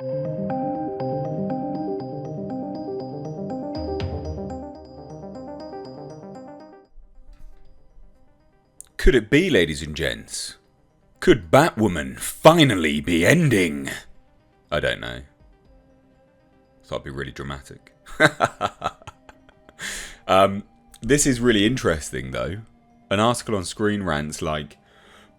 Could it be, ladies and gents? Could Batwoman finally be ending? I don't know. Thought it'd be really dramatic. This is really interesting, though. An article on Screen Rant's like,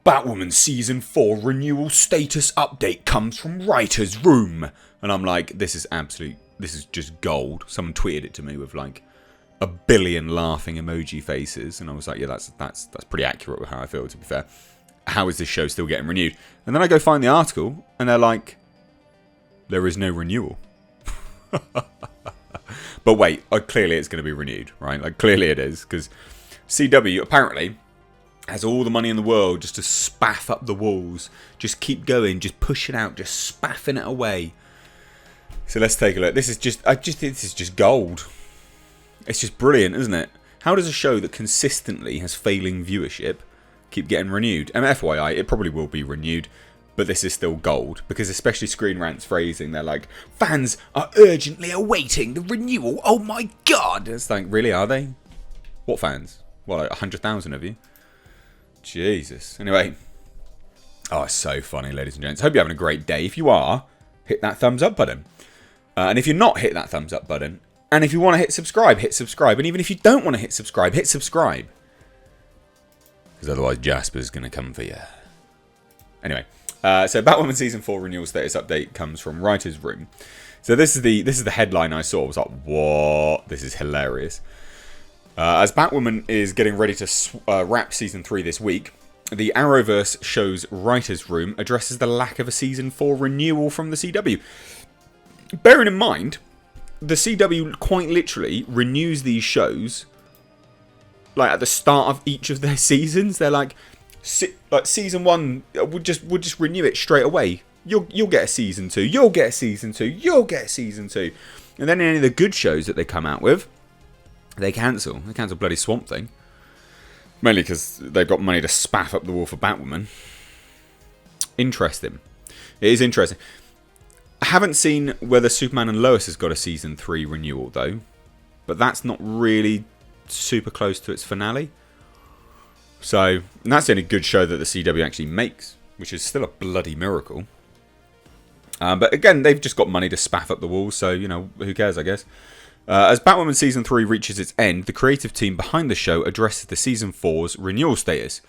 Batwoman Season 4 renewal status update comes from writer's room. And I'm like, this is just gold. Someone tweeted it to me with like 1 billion laughing emoji faces. And I was like, yeah, that's pretty accurate with how I feel, to be fair. How is this show still getting renewed? And then I go find the article, and they're like, there is no renewal. But wait, clearly it's going to be renewed, right? Like, clearly it is, because CW apparently has all the money in the world just to spaff up the walls. Just keep going, just push it out, just spaffing it away. So let's take a look. This is just gold. It's just brilliant, isn't it? How does a show that consistently has failing viewership keep getting renewed? And FYI, it probably will be renewed, but this is still gold, because especially Screen Rant's phrasing, they're like, fans are urgently awaiting the renewal. Oh my god! It's like, really, are they? What fans? What, like 100,000 of you? Jesus. Anyway. Oh, it's so funny, ladies and gents. Hope you're having a great day. If you are, hit that thumbs up button. And if you're not, hit that thumbs up button. And if you want to hit subscribe, hit subscribe. And even if you don't want to hit subscribe, hit subscribe. Because otherwise Jasper's going to come for you. Anyway. So Batwoman Season 4 renewal status update comes from Writer's Room. So this is the headline I saw. I was like, what? This is hilarious. As Batwoman is getting ready to wrap Season 3 this week, the Arrowverse show's Writer's Room addresses the lack of a Season 4 renewal from the CW. Bearing in mind, the CW quite literally renews these shows like at the start of each of their seasons. They're like Season 1 would just renew it straight away. You'll get a Season 2. You'll get a Season 2. You'll get a Season 2. And then any of the good shows that they come out with, they cancel. They cancel bloody Swamp Thing. Mainly because they've got money to spaff up the wall for Batwoman. Interesting. It is interesting. I haven't seen whether Superman and Lois has got a Season 3 renewal, though. But that's not really super close to its finale. So, and that's the only good show that the CW actually makes, which is still a bloody miracle. But again, they've just got money to spaff up the walls, so, you know, who cares, I guess. As Batwoman Season 3 reaches its end, the creative team behind the show addresses the Season 4's renewal status.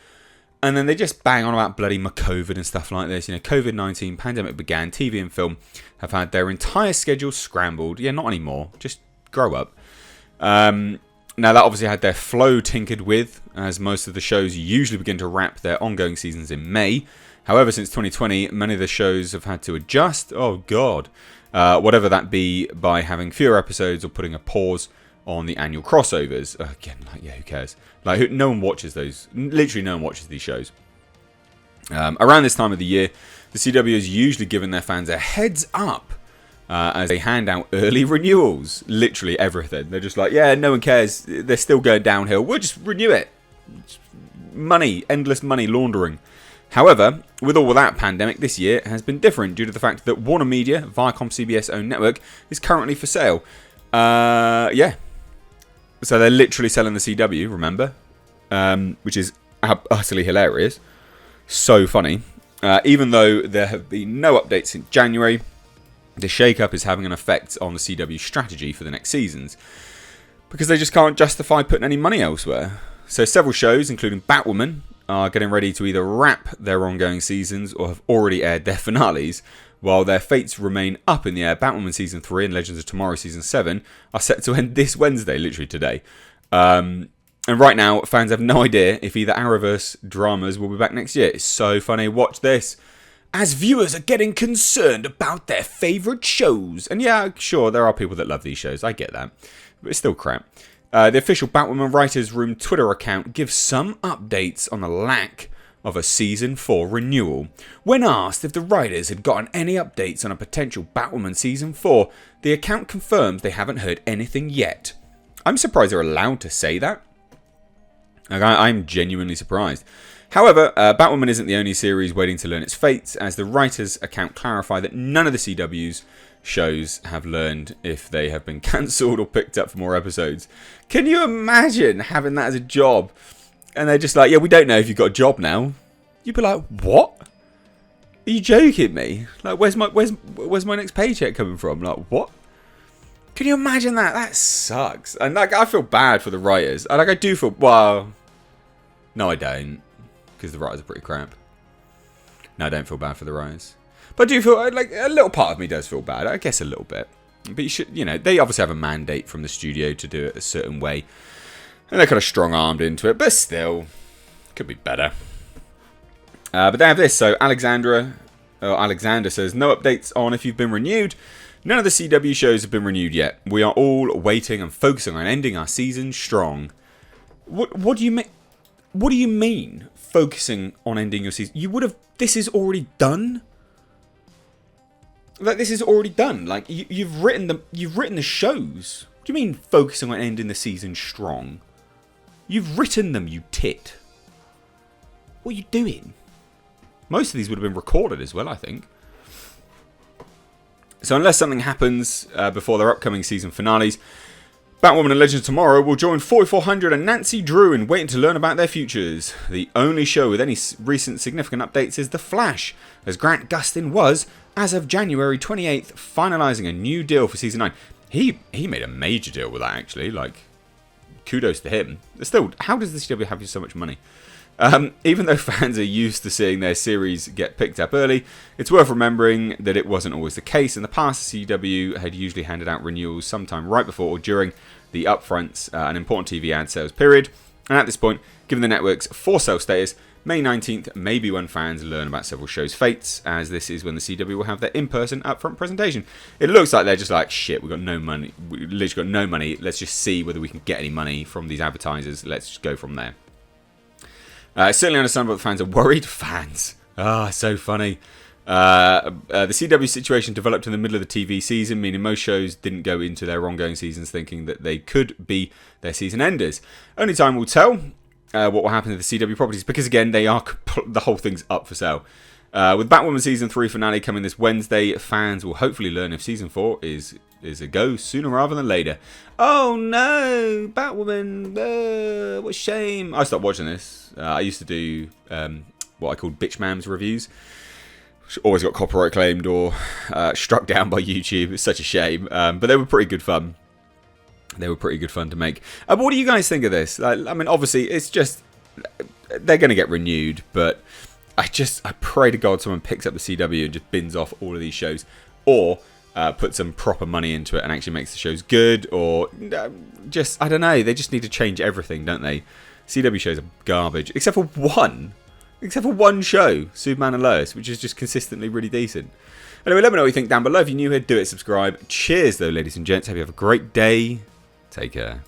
And then they just bang on about bloody COVID and stuff like this. You know, COVID-19, pandemic began, TV and film have had their entire schedule scrambled. Yeah, not anymore. Just grow up. Now, that obviously had their flow tinkered with, as most of the shows usually begin to wrap their ongoing seasons in May. However, since 2020, many of the shows have had to adjust. Oh, God. Whatever that be, by having fewer episodes or putting a pause on the annual crossovers. Again, like, yeah, who cares? Like, no one watches those. Literally, no one watches these shows. Around this time of the year, the CW is usually giving their fans a heads up as they hand out early renewals. Literally everything. They're just like, yeah, no one cares. They're still going downhill. We'll just renew it. Money, endless money laundering. However, with all of that, pandemic this year has been different due to the fact that Warner Media, Viacom CBS owned network, is currently for sale. Yeah. So they're literally selling the CW, remember? Which is utterly hilarious. So funny. Even though there have been no updates since January, the shake-up is having an effect on the CW strategy for the next seasons, because they just can't justify putting any money elsewhere. So several shows, including Batwoman, are getting ready to either wrap their ongoing seasons or have already aired their finales, while their fates remain up in the air. Batwoman Season 3 and Legends of Tomorrow Season 7 are set to end this Wednesday, literally today. And right now, fans have no idea if either Arrowverse dramas will be back next year. It's so funny. Watch this. As viewers are getting concerned about their favourite shows. And yeah, sure, there are people that love these shows. I get that. But it's still crap. The official Batwoman Writers Room Twitter account gives some updates on the lack of a Season 4 renewal. When asked if the writers had gotten any updates on a potential Batwoman Season 4, the account confirms they haven't heard anything yet. I'm surprised they're allowed to say that. Like, I'm genuinely surprised. However, Batwoman isn't the only series waiting to learn its fate, as the writers' account clarify that none of the CW's shows have learned if they have been cancelled or picked up for more episodes. Can you imagine having that as a job? And they're just like, yeah, we don't know if you've got a job now. You'd be like, what? Are you joking me? Like, where's my next paycheck coming from? Like, what? Can you imagine that? That sucks. And like, I feel bad for the writers. Like, I do feel, well, no, I don't, because the writers are pretty crap. No, I don't feel bad for the writers. But I do feel, like, a little part of me does feel bad. I guess a little bit. But you should, they obviously have a mandate from the studio to do it a certain way. And they're kind of strong-armed into it. But still, could be better. But they have this. So Alexander says, no updates on if you've been renewed. None of the CW shows have been renewed yet. We are all waiting and focusing on ending our season strong. What do you mean? What do you mean? Focusing on ending your season? You would have. This is already done. Like, this is already done. Like, you've written the shows. What do you mean focusing on ending the season strong? You've written them, you tit. What are you doing? Most of these would have been recorded as well, I think. So unless something happens before their upcoming season finales, Batwoman and Legends of Tomorrow will join 4400 and Nancy Drew in waiting to learn about their futures. The only show with any recent significant updates is The Flash, as Grant Gustin was, as of January 28th, finalising a new deal for Season 9. He made a major deal with that, actually. Like, kudos to him. Still, how does the CW have so much money? Even though fans are used to seeing their series get picked up early, it's worth remembering that it wasn't always the case. In the past, the CW had usually handed out renewals sometime right before or during the upfronts, an important TV ad sales period. And at this point, given the network's for-sale status, May 19th may be when fans learn about several shows' fates, as this is when the CW will have their in-person upfront presentation. It looks like they're just like, shit, we've got no money. We literally got no money. Let's just see whether we can get any money from these advertisers. Let's just go from there. It's certainly understandable that fans are worried. Fans. So funny. The CW situation developed in the middle of the TV season, meaning most shows didn't go into their ongoing seasons thinking that they could be their season enders. Only time will tell what will happen to the CW properties, because again, the whole thing's up for sale. With Batwoman Season 3 finale coming this Wednesday, fans will hopefully learn if Season 4 is a go sooner rather than later. Oh no, Batwoman, what a shame. I stopped watching this. I used to do what I called Bitch Mams reviews, which always got copyright claimed or struck down by YouTube. It's such a shame, but they were pretty good fun. They were pretty good fun to make. But what do you guys think of this? I mean, obviously, it's just, they're going to get renewed, but I pray to God someone picks up the CW and just bins off all of these shows, or put some proper money into it and actually makes the shows good, or just, I don't know, they just need to change everything, don't they? CW shows are garbage, except for one show, Superman and Lois, which is just consistently really decent. Anyway, let me know what you think down below. If you're new here, do it, subscribe. Cheers though, ladies and gents. Hope you have a great day. Take care.